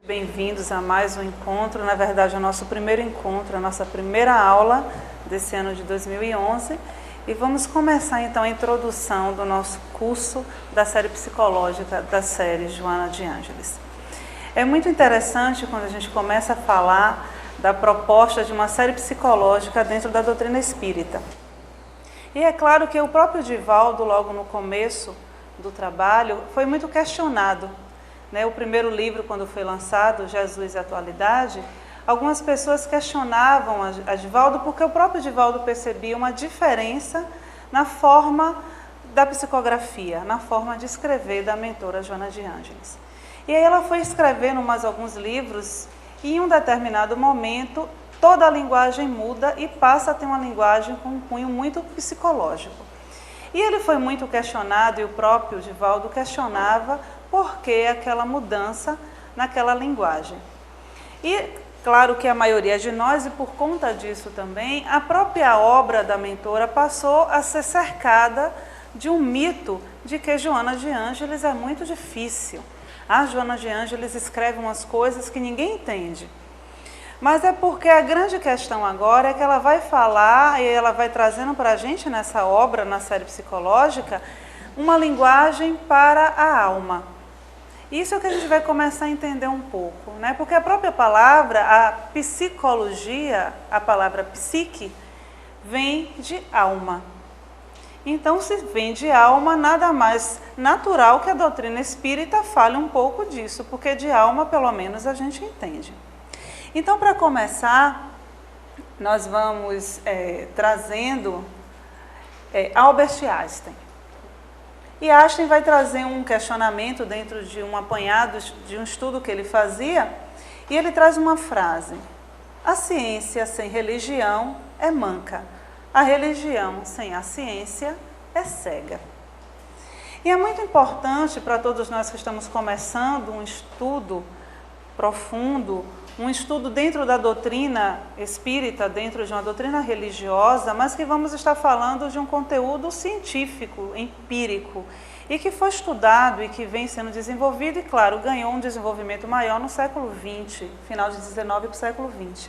Bem-vindos a mais um encontro, na verdade, o nosso primeiro encontro, a nossa primeira aula desse ano de 2011. E vamos começar, então, a introdução do nosso curso da série psicológica da série Joana de Ângeles. É muito interessante quando a gente começa a falar da proposta de uma série psicológica dentro da doutrina espírita. E é claro que o próprio Divaldo, logo no começo do trabalho, foi muito questionado. O primeiro livro, quando foi lançado, Jesus e a Atualidade, algumas pessoas questionavam a Divaldo porque o próprio Divaldo percebia uma diferença na forma da psicografia, na forma de escrever da mentora Joana de Ângeles. E aí ela foi escrevendo mais alguns livros e em um determinado momento toda a linguagem muda e passa a ter uma linguagem com um cunho muito psicológico. E ele foi muito questionado, e o próprio Divaldo questionava por que aquela mudança naquela linguagem. E claro que a maioria de nós, e por conta disso também, a própria obra da mentora passou a ser cercada de um mito de que Joana de Ângeles é muito difícil. A Joana de Ângeles escreve umas coisas que ninguém entende. Mas é porque a grande questão agora é que ela vai falar, e ela vai trazendo para a gente nessa obra, na série psicológica, uma linguagem para a alma. Isso é o que a gente vai começar a entender um pouco, porque a própria palavra, a psicologia, a palavra psique, vem de alma. Então, se vem de alma, nada mais natural que a doutrina espírita fale um pouco disso, porque de alma, pelo menos, a gente entende. Então, para começar, nós vamos trazendo Albert Einstein. E Einstein vai trazer um questionamento dentro de um apanhado, de um estudo que ele fazia, e ele traz uma frase: a ciência sem religião é manca, a religião sem a ciência é cega. E é muito importante para todos nós que estamos começando um estudo profundo, um estudo dentro da doutrina espírita, dentro de uma doutrina religiosa, mas que vamos estar falando de um conteúdo científico, empírico, e que foi estudado e que vem sendo desenvolvido e, claro, ganhou um desenvolvimento maior no século XX, final de 19 para o século XX.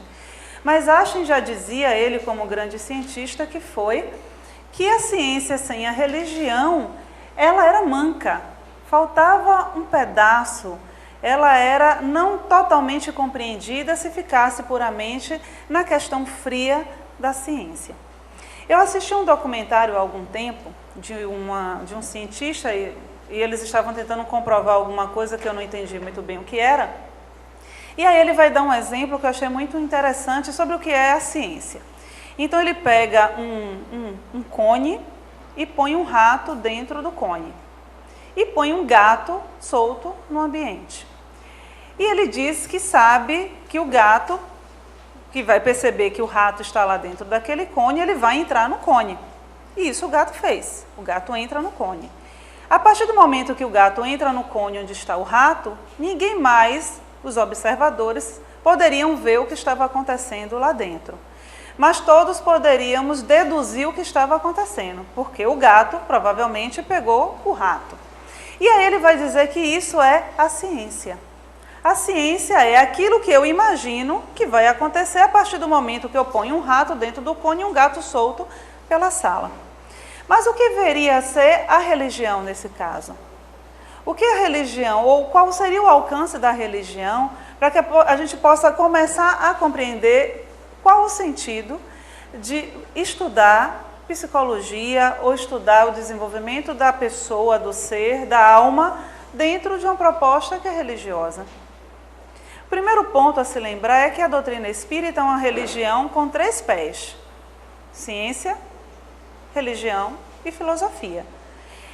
Mas Einstein já dizia, ele como grande cientista, que a ciência sem a religião, ela era manca, faltava um pedaço. Ela era não totalmente compreendida se ficasse puramente na questão fria da ciência. Eu assisti um documentário há algum tempo de um cientista e eles estavam tentando comprovar alguma coisa que eu não entendi muito bem o que era. E aí ele vai dar um exemplo que eu achei muito interessante sobre o que é a ciência. Então ele pega um cone e põe um rato dentro do cone. E põe um gato solto no ambiente. E ele diz que sabe que o gato, que vai perceber que o rato está lá dentro daquele cone, ele vai entrar no cone. E isso o gato fez. O gato entra no cone. A partir do momento que o gato entra no cone onde está o rato, ninguém mais, os observadores, poderiam ver o que estava acontecendo lá dentro. Mas todos poderíamos deduzir o que estava acontecendo, porque o gato provavelmente pegou o rato. E aí ele vai dizer que isso é a ciência. A ciência é aquilo que eu imagino que vai acontecer a partir do momento que eu ponho um rato dentro do cone e um gato solto pela sala. Mas o que viria a ser a religião nesse caso? O que é a religião, ou qual seria o alcance da religião, para que a gente possa começar a compreender qual o sentido de estudar psicologia ou estudar o desenvolvimento da pessoa, do ser, da alma, dentro de uma proposta que é religiosa. O primeiro ponto a se lembrar é que a doutrina espírita é uma religião com 3 pés: ciência, religião e filosofia.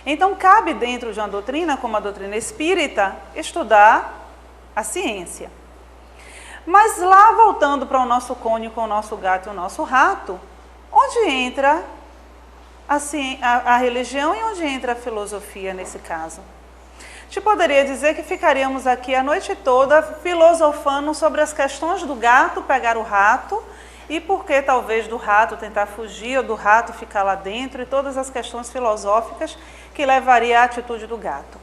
Então, cabe dentro de uma doutrina como a doutrina espírita estudar a ciência. Mas lá, voltando para o nosso cone com o nosso gato e o nosso rato, onde entra a religião e onde entra a filosofia nesse caso? A gente poderia dizer que ficaríamos aqui a noite toda filosofando sobre as questões do gato pegar o rato e por que talvez do rato tentar fugir ou do rato ficar lá dentro e todas as questões filosóficas que levaria à atitude do gato.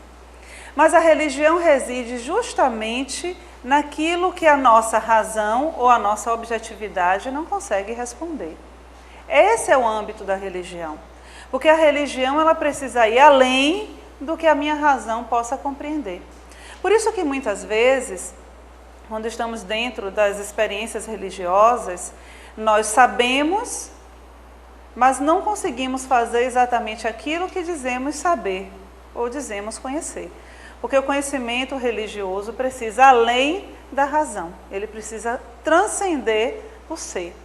Mas a religião reside justamente naquilo que a nossa razão ou a nossa objetividade não consegue responder. Esse é o âmbito da religião. Porque a religião ela precisa ir além do que a minha razão possa compreender. Por isso que muitas vezes, quando estamos dentro das experiências religiosas, nós sabemos, mas não conseguimos fazer exatamente aquilo que dizemos saber ou dizemos conhecer. Porque o conhecimento religioso precisa além da razão, ele precisa transcender o ser.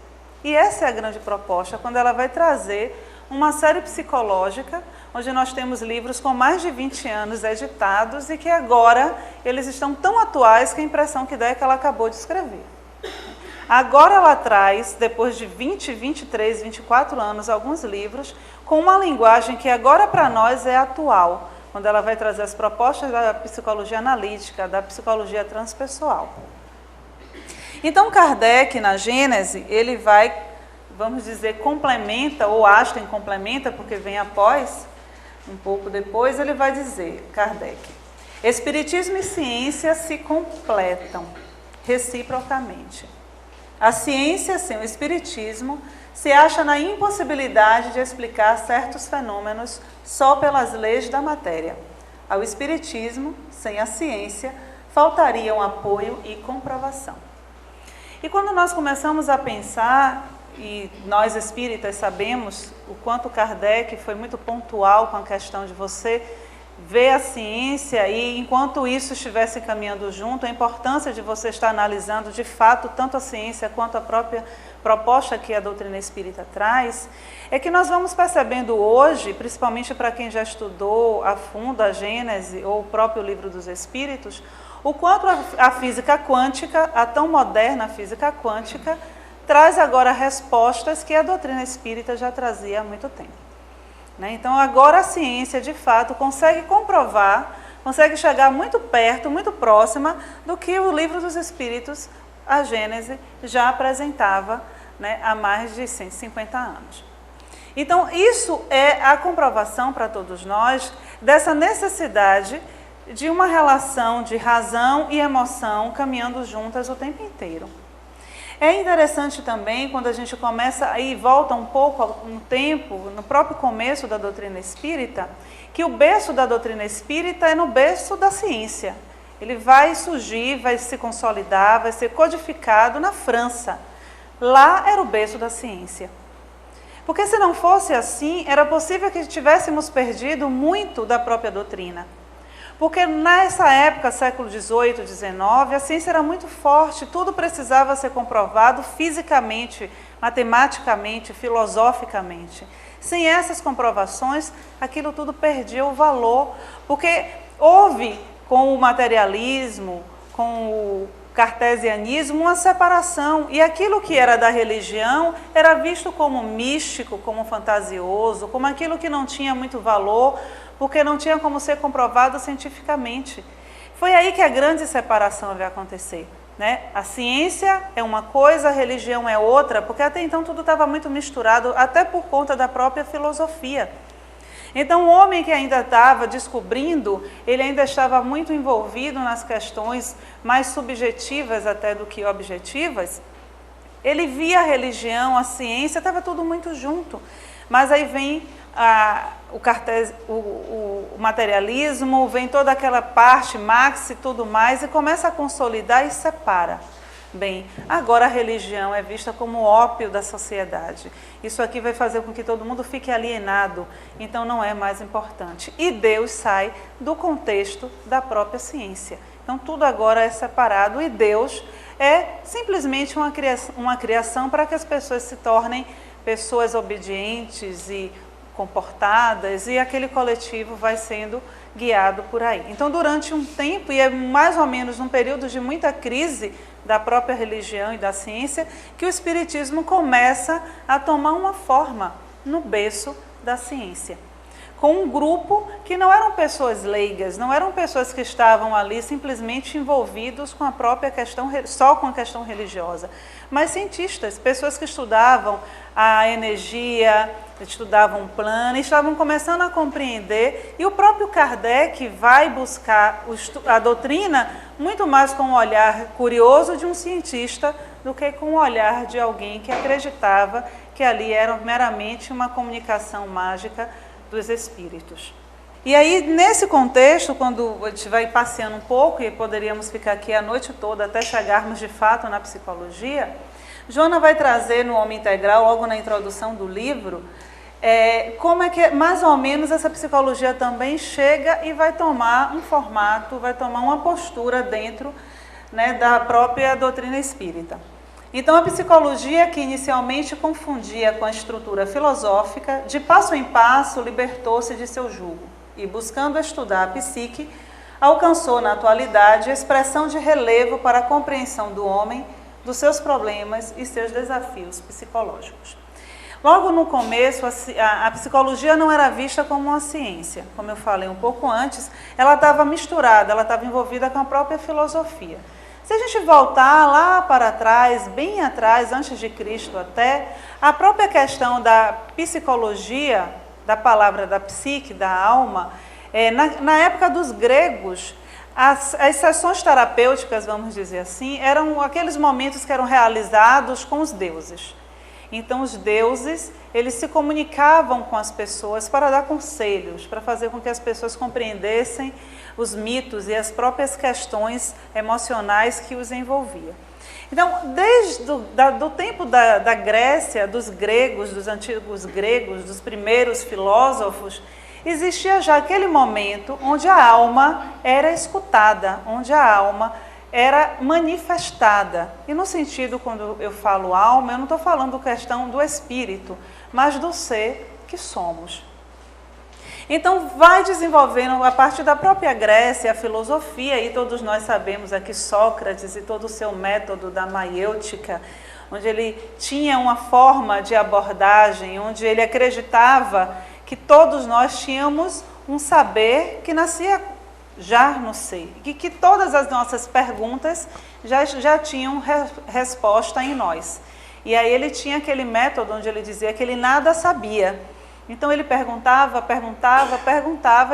E essa é a grande proposta, quando ela vai trazer uma série psicológica, onde nós temos livros com mais de 20 anos editados e que agora eles estão tão atuais que a impressão que dá é que ela acabou de escrever. Agora ela traz, depois de 20, 23, 24 anos, alguns livros com uma linguagem que agora para nós é atual, quando ela vai trazer as propostas da psicologia analítica, da psicologia transpessoal. Então Kardec, na Gênese, ele vai, vamos dizer, complementa, ou Einstein complementa, porque vem após, um pouco depois, ele vai dizer, Kardec, Espiritismo e ciência se completam reciprocamente. A ciência, sem o Espiritismo, se acha na impossibilidade de explicar certos fenômenos só pelas leis da matéria. Ao Espiritismo, sem a ciência, faltariam apoio e comprovação. E quando nós começamos a pensar, e nós espíritas sabemos o quanto Kardec foi muito pontual com a questão de você ver a ciência e, enquanto isso estivesse caminhando junto, a importância de você estar analisando de fato tanto a ciência quanto a própria proposta que a doutrina espírita traz, é que nós vamos percebendo hoje, principalmente para quem já estudou a fundo a Gênese ou o próprio Livro dos Espíritos, o quanto a física quântica, a tão moderna física quântica, traz agora respostas que a doutrina espírita já trazia há muito tempo. Então agora a ciência de fato consegue comprovar, consegue chegar muito perto, muito próxima do que o Livro dos Espíritos, a Gênese, já apresentava há mais de 150 anos. Então isso é a comprovação para todos nós dessa necessidade de uma relação de razão e emoção caminhando juntas o tempo inteiro. É interessante também, quando a gente começa a ir, volta um pouco no tempo, no próprio começo da doutrina espírita, que o berço da doutrina espírita é no berço da ciência. Ele vai surgir, vai se consolidar, vai ser codificado na França. Lá era o berço da ciência. Porque se não fosse assim, era possível que tivéssemos perdido muito da própria doutrina. Porque nessa época, século XVIII, XIX, a ciência era muito forte, tudo precisava ser comprovado fisicamente, matematicamente, filosoficamente. Sem essas comprovações, aquilo tudo perdia o valor, porque houve, com o materialismo, com o cartesianismo, uma separação, e aquilo que era da religião era visto como místico, como fantasioso, como aquilo que não tinha muito valor, porque não tinha como ser comprovado cientificamente. Foi aí que a grande separação veio acontecer. A ciência é uma coisa, a religião é outra, porque até então tudo estava muito misturado, até por conta da própria filosofia. Então o homem que ainda estava descobrindo, ele ainda estava muito envolvido nas questões mais subjetivas até do que objetivas. Ele via a religião, a ciência, estava tudo muito junto. Mas aí vem o materialismo, vem toda aquela parte, Marx e tudo mais, e começa a consolidar e separa. Bem, agora a religião é vista como o ópio da sociedade. Isso aqui vai fazer com que todo mundo fique alienado, então não é mais importante. E Deus sai do contexto da própria ciência. Então tudo agora é separado e Deus é simplesmente uma criação para que as pessoas se tornem pessoas obedientes e comportadas, e aquele coletivo vai sendo guiado por aí. Então, durante um tempo, e é mais ou menos num período de muita crise da própria religião e da ciência, que o Espiritismo começa a tomar uma forma no berço da ciência. Com um grupo que não eram pessoas leigas, não eram pessoas que estavam ali simplesmente envolvidos com a própria questão, só com a questão religiosa, mas cientistas, pessoas que estudavam a energia, estudavam um plano, estavam começando a compreender, e o próprio Kardec vai buscar a doutrina muito mais com um olhar curioso de um cientista do que com o olhar de alguém que acreditava que ali era meramente uma comunicação mágica dos espíritos. E aí, nesse contexto, quando a gente vai passeando um pouco, e poderíamos ficar aqui a noite toda até chegarmos de fato na psicologia, Joana vai trazer no Homem Integral, logo na introdução do livro, como é que mais ou menos essa psicologia também chega e vai tomar um formato, vai tomar uma postura dentro, né, da própria doutrina espírita. Então, a psicologia, que inicialmente confundia com a estrutura filosófica, de passo em passo libertou-se de seu jugo e, buscando estudar a psique, alcançou na atualidade a expressão de relevo para a compreensão do homem, dos seus problemas e seus desafios psicológicos. Logo no começo, a psicologia não era vista como uma ciência. Como eu falei um pouco antes, ela estava misturada, ela estava envolvida com a própria filosofia. Se a gente voltar lá para trás, bem atrás, antes de Cristo até, a própria questão da psicologia, da palavra da psique, da alma, na época dos gregos, as sessões terapêuticas, vamos dizer assim, eram aqueles momentos que eram realizados com os deuses. Então, os deuses, eles se comunicavam com as pessoas para dar conselhos, para fazer com que as pessoas compreendessem os mitos e as próprias questões emocionais que os envolviam. Então, desde do tempo da Grécia, dos gregos, dos antigos gregos, dos primeiros filósofos, existia já aquele momento onde a alma era escutada, onde a alma era manifestada. E no sentido, quando eu falo alma, eu não estou falando questão do espírito, mas do ser que somos. Então, vai desenvolvendo, a partir da própria Grécia, a filosofia, e todos nós sabemos aqui Sócrates e todo o seu método da maiêutica, onde ele tinha uma forma de abordagem, onde ele acreditava que todos nós tínhamos um saber que nascia já no ser, e que todas as nossas perguntas já tinham resposta em nós. E aí ele tinha aquele método onde ele dizia que ele nada sabia. Então ele perguntava,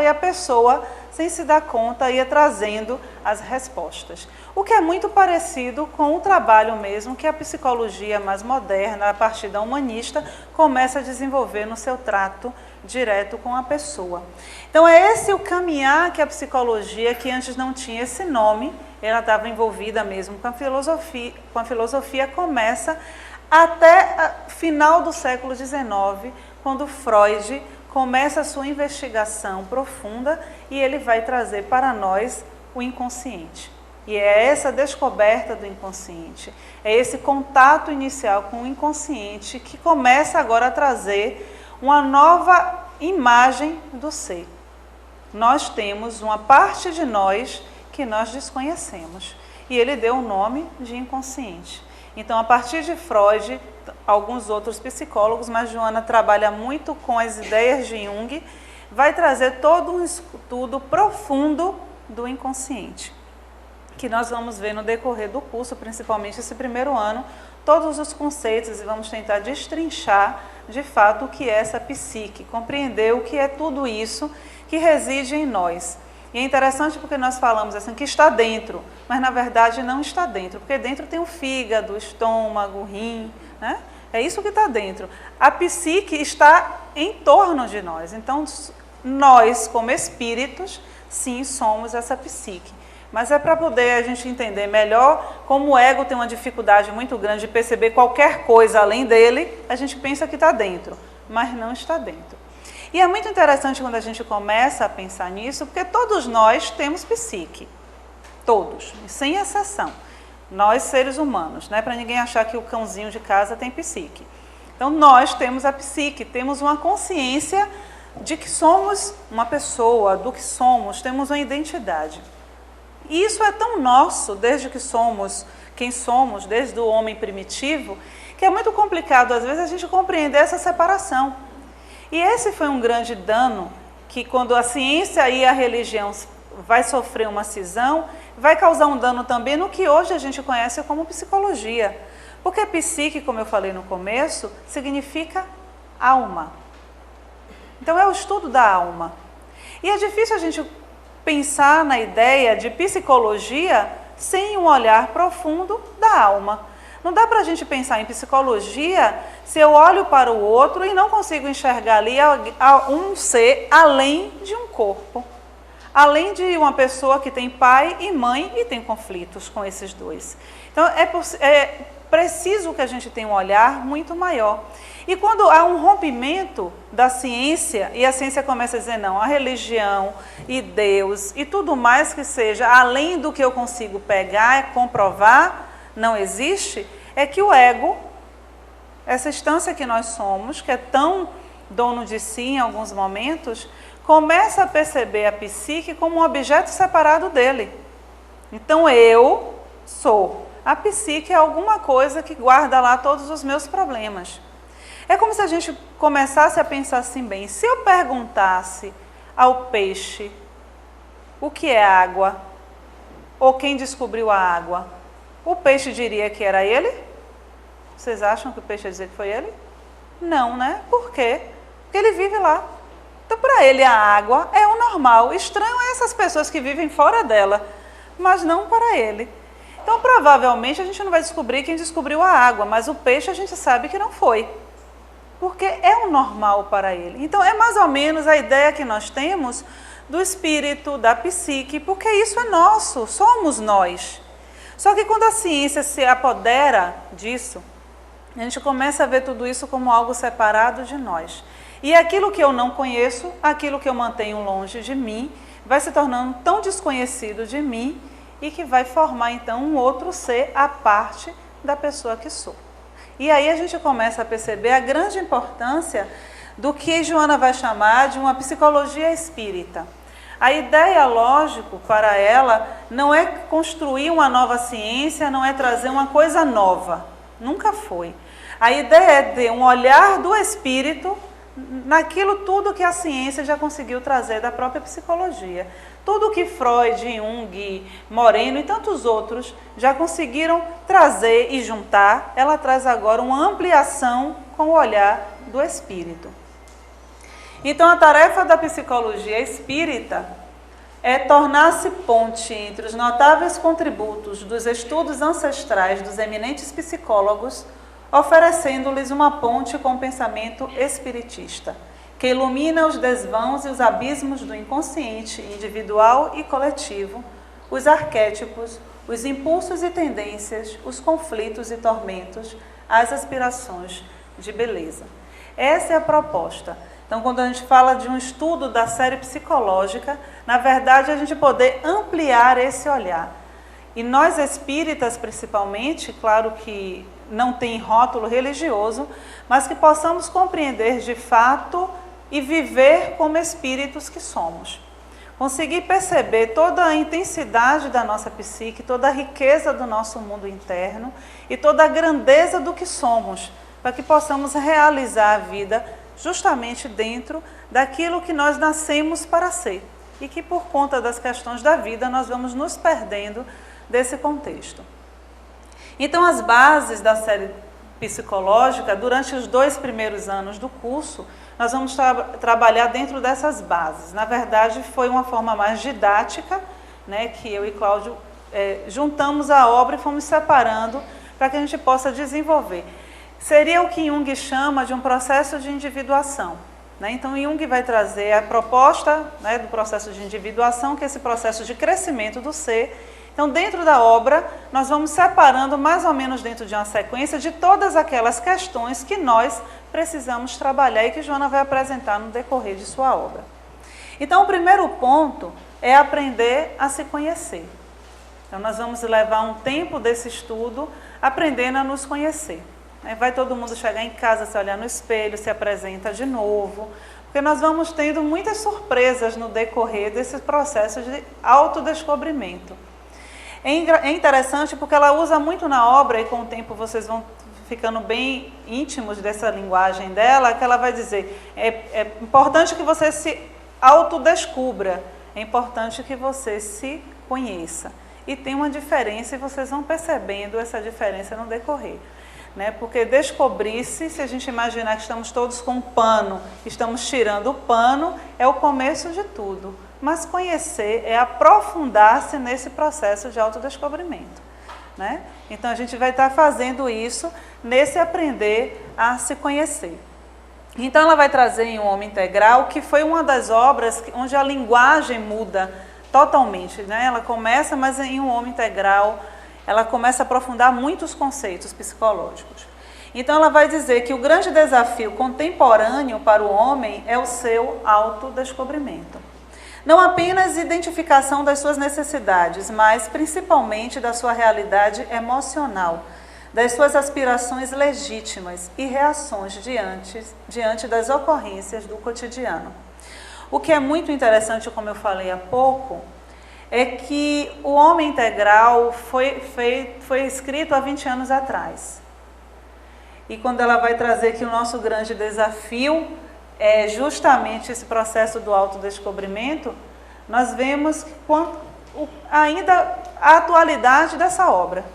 e a pessoa, sem se dar conta, ia trazendo as respostas. O que é muito parecido com o trabalho mesmo que a psicologia mais moderna, a partir da humanista, começa a desenvolver no seu trato direto com a pessoa. Então é esse o caminhar que a psicologia, que antes não tinha esse nome, ela estava envolvida mesmo com a filosofia, começa até final do século XIX, quando Freud começa a sua investigação profunda e ele vai trazer para nós o inconsciente. E é essa descoberta do inconsciente, é esse contato inicial com o inconsciente que começa agora a trazer uma nova imagem do ser. Nós temos uma parte de nós que nós desconhecemos e ele deu o nome de inconsciente. Então, a partir de Freud, alguns outros psicólogos, mas Joana trabalha muito com as ideias de Jung, vai trazer todo um estudo profundo do inconsciente, que nós vamos ver no decorrer do curso, principalmente esse primeiro ano, todos os conceitos, e vamos tentar destrinchar de fato o que é essa psique, compreender o que é tudo isso que reside em nós. E é interessante porque nós falamos assim que está dentro, mas na verdade não está dentro, porque dentro tem o fígado, o estômago, o rim, né? É isso que está dentro. A psique está em torno de nós, então nós como espíritos, sim, somos essa psique. Mas é para poder a gente entender melhor como o ego tem uma dificuldade muito grande de perceber qualquer coisa além dele, a gente pensa que está dentro, mas não está dentro. E é muito interessante quando a gente começa a pensar nisso, porque todos nós temos psique, todos, sem exceção. Nós, seres humanos, né? Para ninguém achar que o cãozinho de casa tem psique. Então, nós temos a psique, temos uma consciência de que somos uma pessoa, do que somos, temos uma identidade. E isso é tão nosso, desde que somos quem somos, desde o homem primitivo, que é muito complicado, às vezes, a gente compreender essa separação. E esse foi um grande dano, que quando a ciência e a religião vai sofrer uma cisão, vai causar um dano também no que hoje a gente conhece como psicologia. Porque psique, como eu falei no começo, significa alma. Então é o estudo da alma. E é difícil a gente pensar na ideia de psicologia sem um olhar profundo da alma. Não dá para a gente pensar em psicologia se eu olho para o outro e não consigo enxergar ali um ser além de um corpo. Além de uma pessoa que tem pai e mãe e tem conflitos com esses dois. Então é preciso que a gente tenha um olhar muito maior. E quando há um rompimento da ciência, e a ciência começa a dizer não, a religião e Deus e tudo mais que seja, além do que eu consigo pegar, comprovar, não existe, é que o ego, essa instância que nós somos, que é tão dono de si em alguns momentos, começa a perceber a psique como um objeto separado dele. Então eu sou. A psique é alguma coisa que guarda lá todos os meus problemas. É como se a gente começasse a pensar assim, bem, se eu perguntasse ao peixe o que é água, ou quem descobriu a água, o peixe diria que era ele? Vocês acham que o peixe ia dizer que foi ele? Não, né? Por quê? Porque ele vive lá. Então, para ele, a água é o normal. Estranho é essas pessoas que vivem fora dela, mas não para ele. Então, provavelmente, a gente não vai descobrir quem descobriu a água, mas o peixe a gente sabe que não foi, porque é o normal para ele. Então, é mais ou menos a ideia que nós temos do espírito, da psique, porque isso é nosso, somos nós. Só que quando a ciência se apodera disso, a gente começa a ver tudo isso como algo separado de nós. E aquilo que eu não conheço, aquilo que eu mantenho longe de mim, vai se tornando tão desconhecido de mim e que vai formar então um outro ser à parte da pessoa que sou. E aí a gente começa a perceber a grande importância do que Joana vai chamar de uma psicologia espírita. A ideia, lógico, para ela não é construir uma nova ciência, não é trazer uma coisa nova. Nunca foi. A ideia é ter um olhar do espírito naquilo tudo que a ciência já conseguiu trazer da própria psicologia. Tudo que Freud, Jung, Moreno e tantos outros já conseguiram trazer e juntar, ela traz agora uma ampliação com o olhar do espírito. Então, a tarefa da psicologia espírita é tornar-se ponte entre os notáveis contributos dos estudos ancestrais dos eminentes psicólogos, oferecendo-lhes uma ponte com o pensamento espiritista, que ilumina os desvãos e os abismos do inconsciente individual e coletivo, os arquétipos, os impulsos e tendências, os conflitos e tormentos, as aspirações de beleza. Essa é a proposta. Então, quando a gente fala de um estudo da série psicológica, na verdade, a gente poder ampliar esse olhar. E nós espíritas, principalmente, claro que não tem rótulo religioso, mas que possamos compreender de fato e viver como espíritos que somos. Conseguir perceber toda a intensidade da nossa psique, toda a riqueza do nosso mundo interno e toda a grandeza do que somos, para que possamos realizar a vida justamente dentro daquilo que nós nascemos para ser e que por conta das questões da vida nós vamos nos perdendo desse contexto. Então, as bases da série psicológica, durante os 2 primeiros anos do curso, nós vamos trabalhar dentro dessas bases. Na verdade, foi uma forma mais didática, né, que eu e Cláudio juntamos a obra e fomos separando para que a gente possa desenvolver. Seria o que Jung chama de um processo de individuação. Né? Então, Jung vai trazer a proposta, né, do processo de individuação, que é esse processo de crescimento do ser. Então, dentro da obra, nós vamos separando mais ou menos dentro de uma sequência de todas aquelas questões que nós precisamos trabalhar e que Joana vai apresentar no decorrer de sua obra. Então, o primeiro ponto é aprender a se conhecer. Então, nós vamos levar um tempo desse estudo aprendendo a nos conhecer. Vai todo mundo chegar em casa, se olhar no espelho, se apresenta de novo, porque nós vamos tendo muitas surpresas no decorrer desse processo de autodescobrimento. É interessante porque ela usa muito na obra, e com o tempo vocês vão ficando bem íntimos dessa linguagem dela, que ela vai dizer, é importante que você se autodescubra, é importante que você se conheça. E tem uma diferença e vocês vão percebendo essa diferença no decorrer. né? Porque descobrir-se, se a gente imaginar que estamos todos com um pano, estamos tirando o pano, é o começo de tudo. Mas conhecer é aprofundar-se nesse processo de autodescobrimento, né? Então a gente vai estar fazendo isso nesse aprender a se conhecer. Então ela vai trazer em Um Homem Integral, que foi uma das obras onde a linguagem muda totalmente, né? Ela começa, mas em Um Homem Integral, ela começa a aprofundar muitos conceitos psicológicos. Então ela vai dizer que o grande desafio contemporâneo para o homem é o seu autodescobrimento. Não apenas identificação das suas necessidades, mas principalmente da sua realidade emocional, das suas aspirações legítimas e reações diante das ocorrências do cotidiano. O que é muito interessante, como eu falei há pouco, é que o Homem Integral foi escrito há 20 anos atrás. E quando ela vai trazer que o nosso grande desafio é justamente esse processo do autodescobrimento, nós vemos ainda a atualidade dessa obra,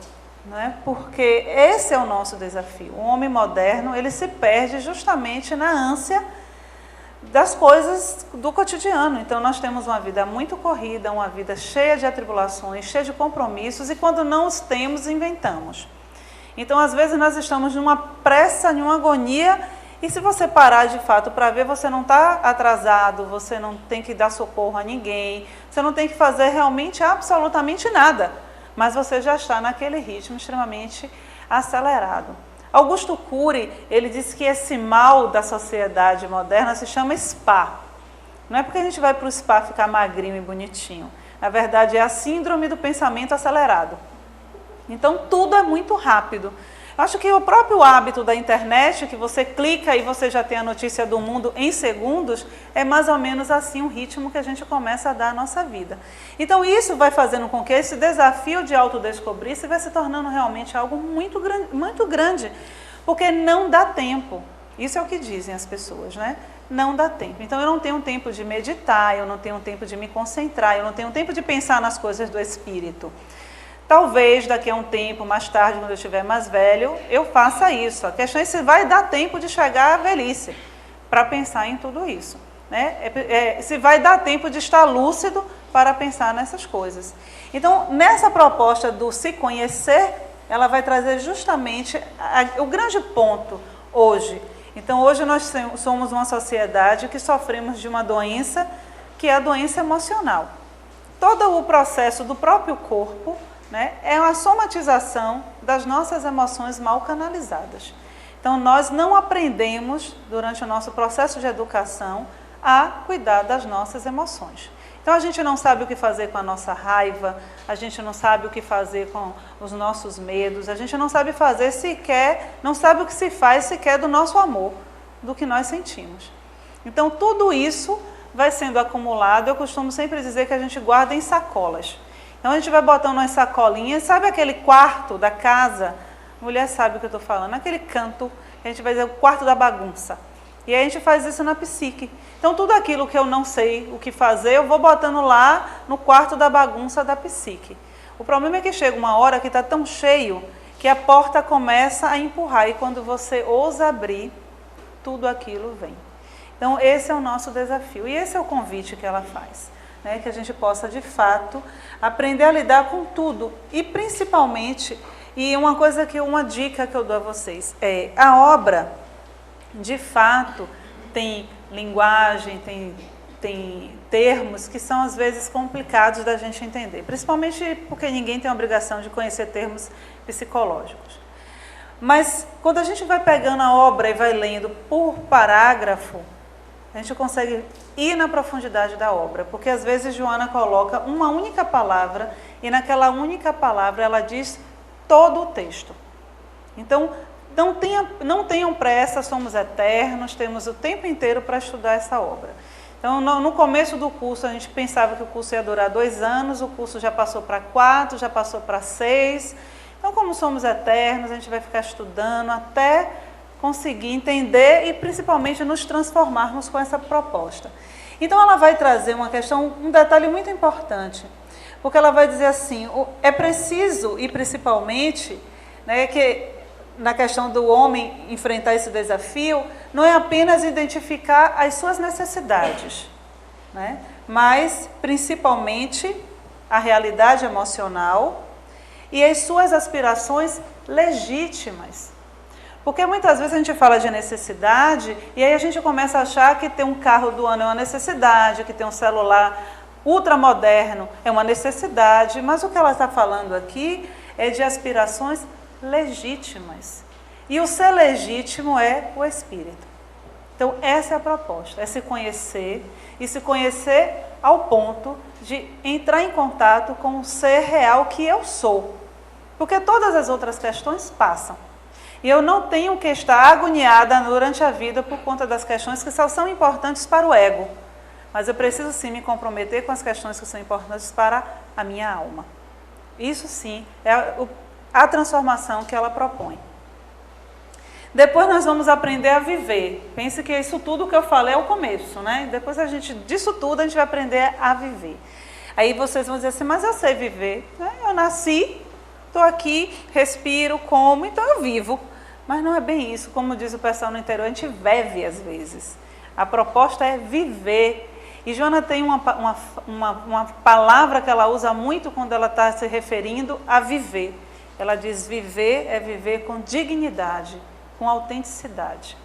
né? Porque esse é o nosso desafio. O homem moderno, ele se perde justamente na ânsia das coisas do cotidiano. Então nós temos uma vida muito corrida, uma vida cheia de atribulações, cheia de compromissos, e quando não os temos, inventamos. Então às vezes nós estamos numa pressa, numa agonia, e se você parar de fato para ver, você não está atrasado, você não tem que dar socorro a ninguém, você não tem que fazer realmente absolutamente nada, mas você já está naquele ritmo extremamente acelerado. Augusto Cury, ele disse que esse mal da sociedade moderna se chama spa. Não é porque a gente vai para o spa ficar magrinho e bonitinho. Na verdade, é a síndrome do pensamento acelerado. Então, tudo é muito rápido. Acho que o próprio hábito da internet, que você clica e você já tem a notícia do mundo em segundos, é mais ou menos assim o ritmo que a gente começa a dar à nossa vida. Então isso vai fazendo com que esse desafio de autodescobrir-se vai se tornando realmente algo muito grande, porque não dá tempo. Isso é o que dizem as pessoas, né? Não dá tempo. Então eu não tenho tempo de meditar, eu não tenho tempo de me concentrar, eu não tenho tempo de pensar nas coisas do espírito. Talvez daqui a um tempo, mais tarde, quando eu estiver mais velho, eu faça isso. A questão é se vai dar tempo de chegar à velhice para pensar em tudo isso, né? Se vai dar tempo de estar lúcido para pensar nessas coisas. Então, nessa proposta do se conhecer, ela vai trazer justamente o grande ponto hoje. Então, hoje nós somos uma sociedade que sofremos de uma doença, que é a doença emocional. Todo o processo do próprio corpo, né, é uma somatização das nossas emoções mal canalizadas. Então, nós não aprendemos, durante o nosso processo de educação, a cuidar das nossas emoções. Então, a gente não sabe o que fazer com a nossa raiva, a gente não sabe o que fazer com os nossos medos, a gente não sabe fazer sequer, não sabe o que se faz sequer do nosso amor, do que nós sentimos. Então, tudo isso vai sendo acumulado. Eu costumo sempre dizer que a gente guarda em sacolas. Então, a gente vai botando umas sacolinhas, sabe aquele quarto da casa? Mulher sabe o que eu estou falando, aquele canto, que a gente vai dizer o quarto da bagunça. E aí a gente faz isso na psique. Então, tudo aquilo que eu não sei o que fazer, eu vou botando lá no quarto da bagunça da psique. O problema é que chega uma hora que está tão cheio que a porta começa a empurrar, e quando você ousa abrir, tudo aquilo vem. Então, esse é o nosso desafio, e esse é o convite que ela faz. Né, que a gente possa, de fato, aprender a lidar com tudo. E, principalmente, uma dica que eu dou a vocês, a obra, de fato, tem linguagem, tem termos que são, às vezes, complicados da gente entender. Principalmente porque ninguém tem a obrigação de conhecer termos psicológicos. Mas, quando a gente vai pegando a obra e vai lendo por parágrafo, a gente consegue ir na profundidade da obra, porque às vezes Joana coloca uma única palavra e naquela única palavra ela diz todo o texto. Então, não tenham pressa, somos eternos, temos o tempo inteiro para estudar essa obra. Então, no começo do curso, a gente pensava que o curso ia durar 2 anos, o curso já passou para 4, já passou para 6. Então, como somos eternos, a gente vai ficar estudando até conseguir entender e principalmente nos transformarmos com essa proposta. Então ela vai trazer uma questão, um detalhe muito importante, porque ela vai dizer assim, é preciso, e principalmente, né, que na questão do homem enfrentar esse desafio, não é apenas identificar as suas necessidades, né? Mas principalmente a realidade emocional e as suas aspirações legítimas. Porque muitas vezes a gente fala de necessidade e aí a gente começa a achar que ter um carro do ano é uma necessidade, que ter um celular ultramoderno é uma necessidade, mas o que ela está falando aqui é de aspirações legítimas. E o ser legítimo é o espírito. Então essa é a proposta, é se conhecer e se conhecer ao ponto de entrar em contato com o ser real que eu sou. Porque todas as outras questões passam. E eu não tenho que estar agoniada durante a vida por conta das questões que só são importantes para o ego. Mas eu preciso sim me comprometer com as questões que são importantes para a minha alma. Isso sim é a transformação que ela propõe. Depois nós vamos aprender a viver. Pense que isso tudo que eu falei é o começo, né? Depois disso tudo a gente vai aprender a viver. Aí vocês vão dizer assim, mas eu sei viver, né? Eu nasci, estou aqui, respiro, como, então eu vivo. Mas não é bem isso, como diz o pessoal no interior, a gente vive às vezes. A proposta é viver. E Joana tem uma palavra que ela usa muito quando ela está se referindo a viver. Ela diz, viver é viver com dignidade, com autenticidade.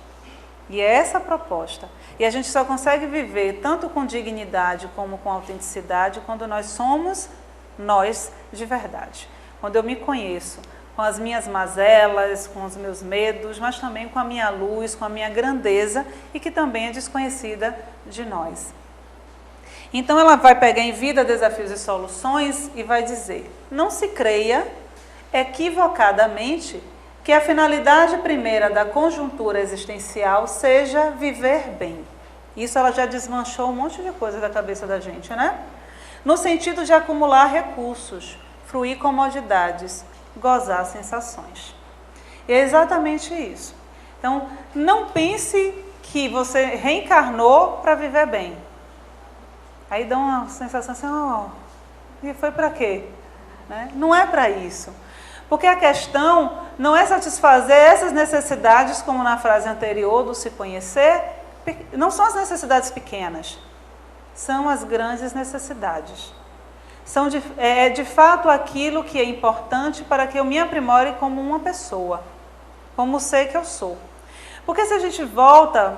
E é essa a proposta. E a gente só consegue viver tanto com dignidade como com autenticidade quando nós somos nós de verdade. Quando eu me conheço com as minhas mazelas, com os meus medos, mas também com a minha luz, com a minha grandeza e que também é desconhecida de nós. Então ela vai pegar em Vida, Desafios e Soluções e vai dizer, não se creia equivocadamente que a finalidade primeira da conjuntura existencial seja viver bem. Isso ela já desmanchou um monte de coisa da cabeça da gente, né? No sentido de acumular recursos, fruir comodidades, gozar sensações. E é exatamente isso. Então, não pense que você reencarnou para viver bem. Aí dá uma sensação assim, e foi para quê? Né? Não é para isso. Porque a questão não é satisfazer essas necessidades, como na frase anterior do se conhecer, não são as necessidades pequenas, são as grandes necessidades. São de fato aquilo que é importante para que eu me aprimore como uma pessoa, como o ser que eu sou. Porque se a gente volta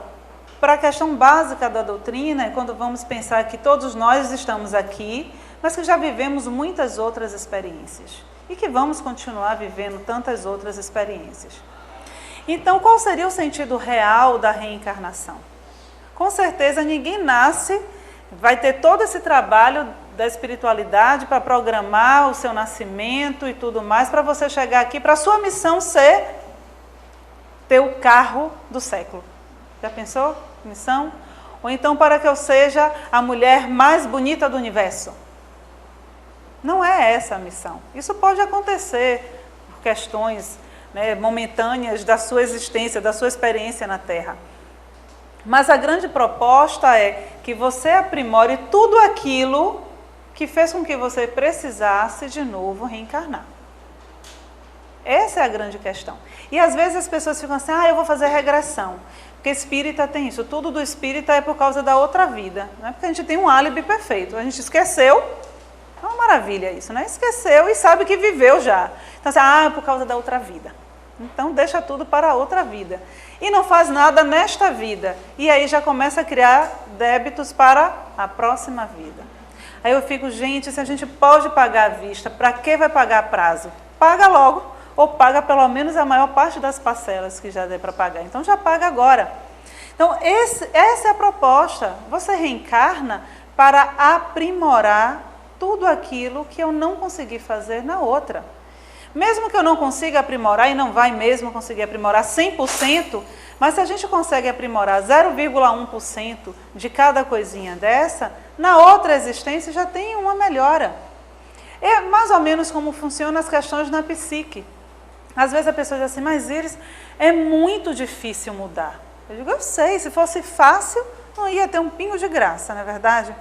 para a questão básica da doutrina, quando vamos pensar que todos nós estamos aqui, mas que já vivemos muitas outras experiências e que vamos continuar vivendo tantas outras experiências. Então, qual seria o sentido real da reencarnação? Com certeza ninguém nasce, vai ter todo esse trabalho da espiritualidade para programar o seu nascimento e tudo mais, para você chegar aqui, para a sua missão ser ter o carro do século. Já pensou? Missão? Ou então para que eu seja a mulher mais bonita do universo. Não é essa a missão. Isso pode acontecer por questões, né, momentâneas da sua existência, da sua experiência na Terra. Mas a grande proposta é que você aprimore tudo aquilo que fez com que você precisasse de novo reencarnar. Essa é a grande questão. E às vezes as pessoas ficam assim, eu vou fazer regressão. Porque espírita tem isso, tudo do espírita é por causa da outra vida. Não é porque a gente tem um álibi perfeito, a gente esqueceu, é uma maravilha isso, né? Esqueceu e sabe que viveu já. Então assim, é por causa da outra vida. Então deixa tudo para a outra vida. E não faz nada nesta vida. E aí já começa a criar débitos para a próxima vida. Aí eu fico, gente, se a gente pode pagar à vista, para que vai pagar a prazo? Paga logo, ou paga pelo menos a maior parte das parcelas que já der para pagar. Então já paga agora. Então essa é a proposta. Você reencarna para aprimorar tudo aquilo que eu não consegui fazer na outra. Mesmo que eu não consiga aprimorar, e não vai mesmo conseguir aprimorar 100%, mas se a gente consegue aprimorar 0,1% de cada coisinha dessa, na outra existência já tem uma melhora. É mais ou menos como funcionam as questões na psique. Às vezes a pessoa diz assim, mas Iris, é muito difícil mudar. Eu digo, eu sei, se fosse fácil, não ia ter um pingo de graça, não é verdade?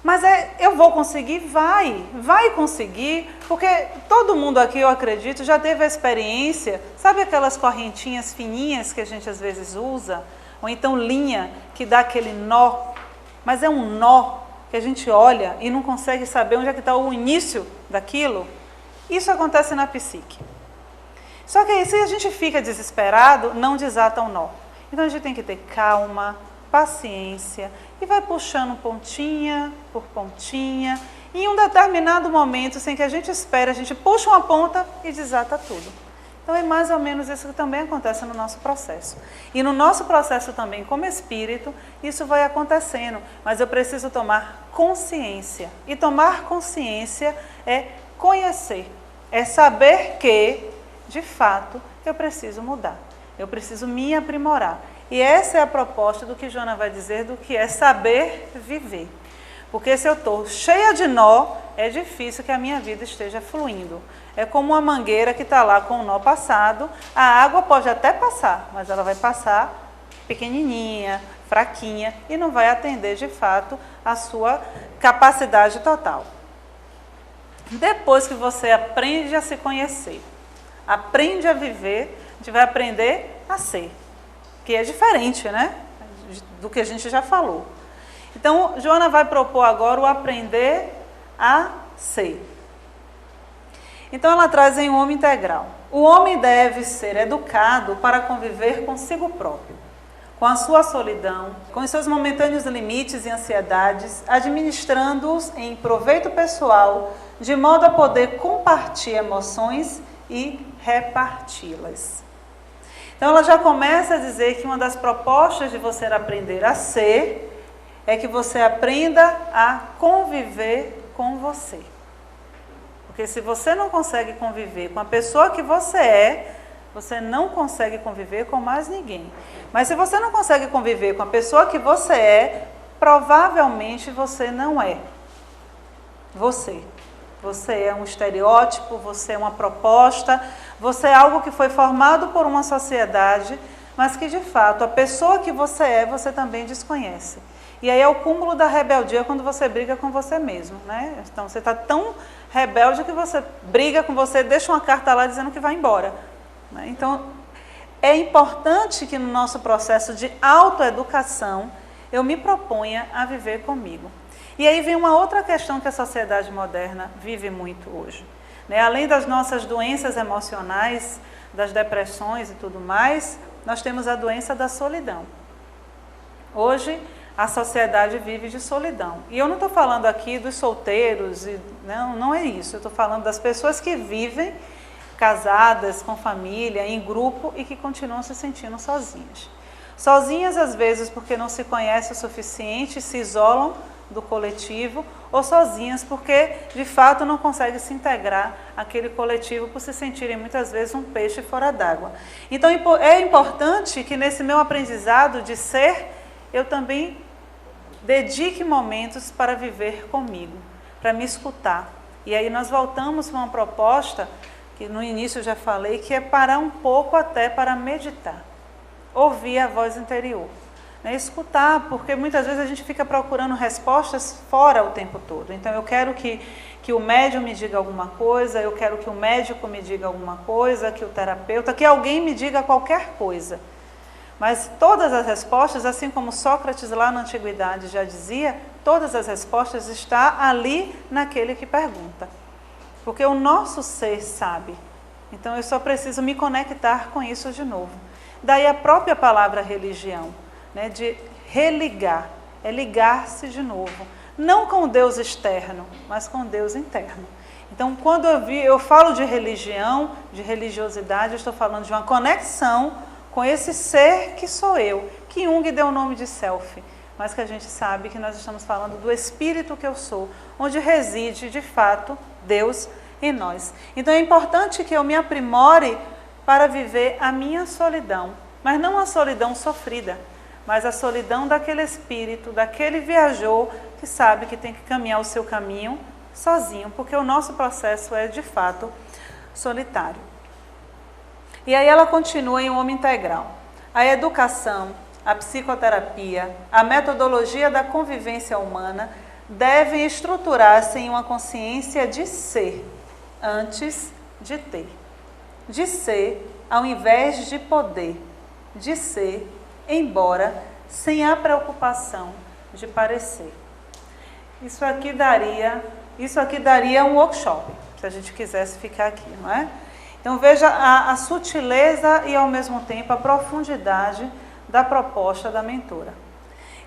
Mas eu vou conseguir? Vai conseguir, porque todo mundo aqui, eu acredito, já teve a experiência, sabe aquelas correntinhas fininhas que a gente às vezes usa? Ou então linha que dá aquele nó, mas é um nó que a gente olha e não consegue saber onde é que está o início daquilo? Isso acontece na psique. Só que aí, se a gente fica desesperado, não desata o nó. Então a gente tem que ter calma, paciência, e vai puxando pontinha por pontinha. E em um determinado momento, sem que a gente espere, a gente puxa uma ponta e desata tudo. Então é mais ou menos isso que também acontece no nosso processo. E no nosso processo também, como espírito, isso vai acontecendo. Mas eu preciso tomar consciência. E tomar consciência é conhecer, é saber que, de fato, eu preciso mudar. Eu preciso me aprimorar. E essa é a proposta do que Joana vai dizer, do que é saber viver. Porque se eu estou cheia de nó, é difícil que a minha vida esteja fluindo. É como uma mangueira que está lá com o nó passado, a água pode até passar, mas ela vai passar pequenininha, fraquinha, e não vai atender de fato a sua capacidade total. Depois que você aprende a se conhecer, aprende a viver, a gente vai aprender a ser. Que é diferente, né, do que a gente já falou. Então, Joana vai propor agora o aprender a ser. Então, ela traz em um homem integral. O homem deve ser educado para conviver consigo próprio, com a sua solidão, com os seus momentâneos limites e ansiedades, administrando-os em proveito pessoal, de modo a poder compartilhar emoções e reparti-las. Então, ela já começa a dizer que uma das propostas de você aprender a ser é que você aprenda a conviver com você. Porque se você não consegue conviver com a pessoa que você não consegue conviver com mais ninguém. Mas se você não consegue conviver com a pessoa que você é, provavelmente você não é você. Você é um estereótipo, você é uma proposta, você é algo que foi formado por uma sociedade, mas que de fato a pessoa que você é, você também desconhece. E aí é o cúmulo da rebeldia quando você briga com você mesmo, né? Então você está tão rebelde que você briga com você, deixa uma carta lá dizendo que vai embora, né? Então é importante que no nosso processo de autoeducação eu me proponha a viver comigo. E aí vem uma outra questão que a sociedade moderna vive muito hoje, né? Além das nossas doenças emocionais, das depressões e tudo mais, nós temos a doença da solidão. Hoje, a sociedade vive de solidão. E eu não estou falando aqui dos solteiros, não é isso. Eu estou falando das pessoas que vivem casadas, com família, em grupo e que continuam se sentindo sozinhas. Sozinhas, às vezes, porque não se conhecem o suficiente, se isolam do coletivo, ou sozinhas porque, de fato, não conseguem se integrar àquele coletivo por se sentirem, muitas vezes, um peixe fora d'água. Então, é importante que, nesse meu aprendizado de ser, eu também dedique momentos para viver comigo, para me escutar. E aí nós voltamos para uma proposta, que no início eu já falei, que é parar um pouco até para meditar. Ouvir a voz interior. Né, escutar, porque muitas vezes a gente fica procurando respostas fora o tempo todo. Então eu quero que o médium me diga alguma coisa, eu quero que o médico me diga alguma coisa, que o terapeuta, que alguém me diga qualquer coisa. Mas todas as respostas, assim como Sócrates lá na antiguidade já dizia, todas as respostas estão ali naquele que pergunta. Porque o nosso ser sabe. Então eu só preciso me conectar com isso de novo. Daí a própria palavra religião. Né, de religar, é ligar-se de novo, não com o Deus externo, mas com o Deus interno. Então, quando eu falo de religião, de religiosidade, eu estou falando de uma conexão com esse ser que sou eu, que Jung deu o nome de self, mas que a gente sabe que nós estamos falando do espírito que eu sou, onde reside, de fato, Deus em nós. Então, é importante que eu me aprimore para viver a minha solidão, mas não a solidão sofrida, mas a solidão daquele espírito, daquele viajor que sabe que tem que caminhar o seu caminho sozinho, porque o nosso processo é, de fato, solitário. E aí ela continua em um homem integral. A educação, a psicoterapia, a metodologia da convivência humana devem estruturar-se em uma consciência de ser, antes de ter. De ser, ao invés de poder. De ser, embora sem a preocupação de parecer. Isso aqui daria um workshop, se a gente quisesse ficar aqui, não é? Então veja a sutileza e ao mesmo tempo a profundidade da proposta da mentora.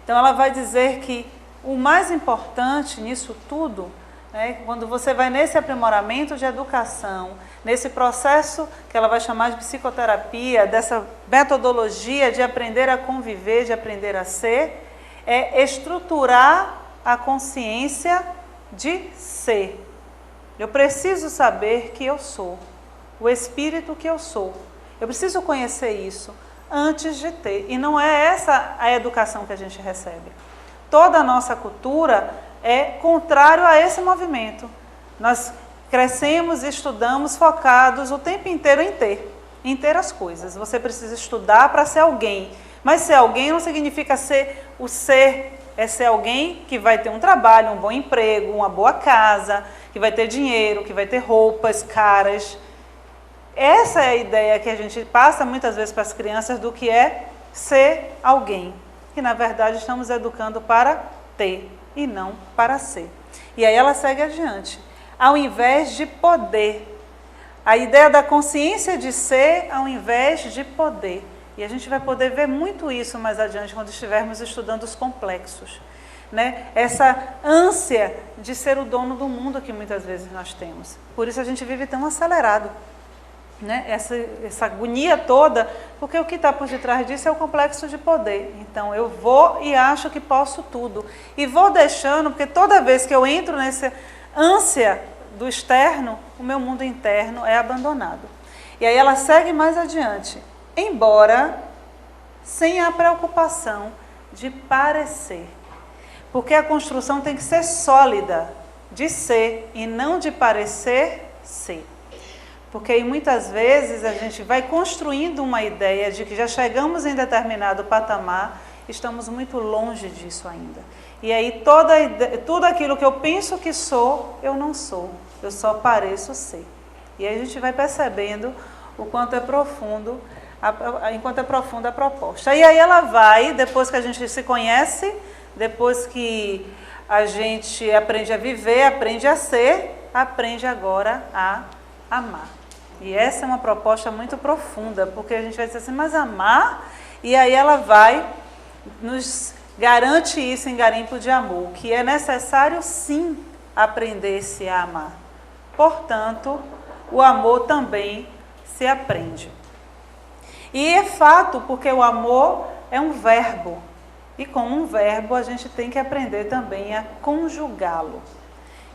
Então ela vai dizer que o mais importante nisso tudo, né, quando você vai nesse aprimoramento de educação, nesse processo que ela vai chamar de psicoterapia, dessa metodologia de aprender a conviver, de aprender a ser, é estruturar a consciência de ser. Eu preciso saber que eu sou, o espírito que eu sou. Eu preciso conhecer isso antes de ter. E não é essa a educação que a gente recebe. Toda a nossa cultura é contrário a esse movimento. Nós crescemos e estudamos focados o tempo inteiro em ter as coisas. Você precisa estudar para ser alguém. Mas ser alguém não significa ser o ser, é ser alguém que vai ter um trabalho, um bom emprego, uma boa casa, que vai ter dinheiro, que vai ter roupas caras. Essa é a ideia que a gente passa muitas vezes para as crianças do que é ser alguém. Que na verdade estamos educando para ter e não para ser. E aí ela segue adiante. Ao invés de poder. A ideia da consciência de ser ao invés de poder. E a gente vai poder ver muito isso mais adiante quando estivermos estudando os complexos. Né? Essa ânsia de ser o dono do mundo que muitas vezes nós temos. Por isso a gente vive tão acelerado. Né? Essa agonia toda, porque o que está por detrás disso é o complexo de poder. Então eu vou e acho que posso tudo. E vou deixando, porque toda vez que eu entro nessa ânsia do externo, o meu mundo interno é abandonado. E aí ela segue mais adiante. Embora sem a preocupação de parecer. Porque a construção tem que ser sólida, de ser e não de parecer ser. Porque aí muitas vezes a gente vai construindo uma ideia de que já chegamos em determinado patamar, estamos muito longe disso ainda. E aí tudo aquilo que eu penso que sou, eu não sou, eu só pareço ser. E aí a gente vai percebendo o quanto é profundo, enquanto é profunda a proposta. E aí ela vai, depois que a gente se conhece, depois que a gente aprende a viver, aprende a ser, aprende agora a amar. E essa é uma proposta muito profunda, porque a gente vai dizer assim, mas amar? E aí ela vai, nos garante isso em Garimpo de Amor, que é necessário sim aprender-se a amar. Portanto, o amor também se aprende. E é fato, porque o amor é um verbo. E como um verbo, a gente tem que aprender também a conjugá-lo.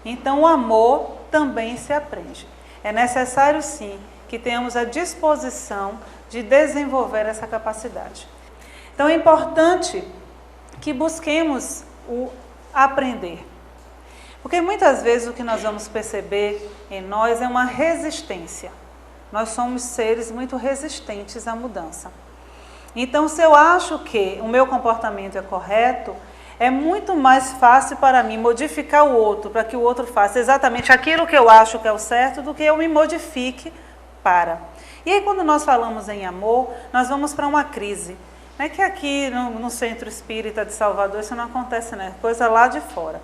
Então, o amor também se aprende. É necessário, sim, que tenhamos a disposição de desenvolver essa capacidade. Então, é importante que busquemos o aprender. Porque muitas vezes o que nós vamos perceber em nós é uma resistência. Nós somos seres muito resistentes à mudança. Então, se eu acho que o meu comportamento é correto, é muito mais fácil para mim modificar o outro, para que o outro faça exatamente aquilo que eu acho que é o certo, do que eu me modifique para. E aí, quando nós falamos em amor, nós vamos para uma crise. Não é que aqui no Centro Espírita de Salvador isso não acontece, né? Coisa lá de fora.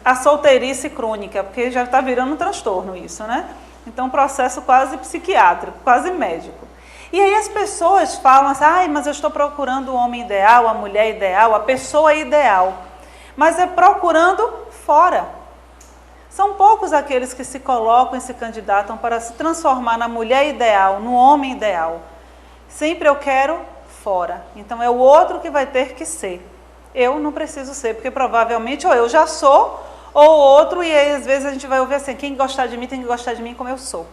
A solteirice crônica, porque já está virando um transtorno isso, né? Então, um processo quase psiquiátrico, quase médico. E aí as pessoas falam assim, mas eu estou procurando o homem ideal, a mulher ideal, a pessoa ideal. Mas é procurando fora. São poucos aqueles que se colocam e se candidatam para se transformar na mulher ideal, no homem ideal. Sempre eu quero fora. Então é o outro que vai ter que ser. Eu não preciso ser, porque provavelmente ou eu já sou, ou o outro, e aí às vezes a gente vai ouvir assim, quem gostar de mim tem que gostar de mim como eu sou.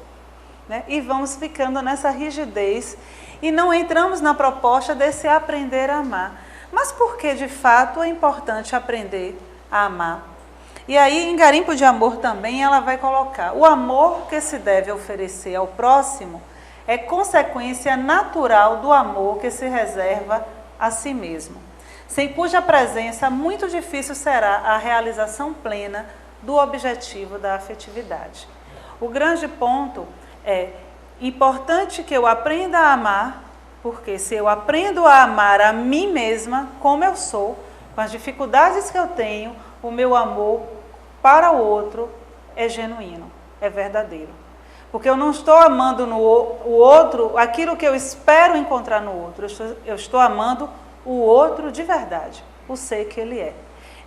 Né? E vamos ficando nessa rigidez e não entramos na proposta desse aprender a amar. Mas por que de fato é importante aprender a amar? E aí em Garimpo de Amor também ela vai colocar, o amor que se deve oferecer ao próximo é consequência natural do amor que se reserva a si mesmo. sem cuja presença muito difícil será a realização plena do objetivo da afetividade. O grande ponto é importante que eu aprenda a amar, porque se eu aprendo a amar a mim mesma, como eu sou, com as dificuldades que eu tenho, o meu amor para o outro é genuíno, é verdadeiro. Porque eu não estou amando o outro aquilo que eu espero encontrar no outro, eu estou amando o outro de verdade, o ser que ele é.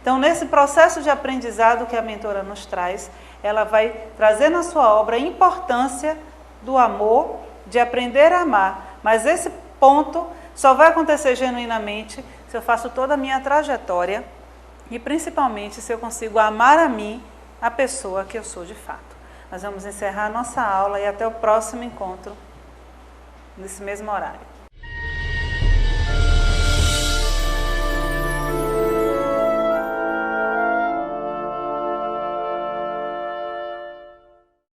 Então, nesse processo de aprendizado que a mentora nos traz, ela vai trazer na sua obra a importância do amor, de aprender a amar. Mas esse ponto só vai acontecer genuinamente se eu faço toda a minha trajetória e principalmente se eu consigo amar a mim, a pessoa que eu sou de fato. Nós vamos encerrar a nossa aula e até o próximo encontro, nesse mesmo horário.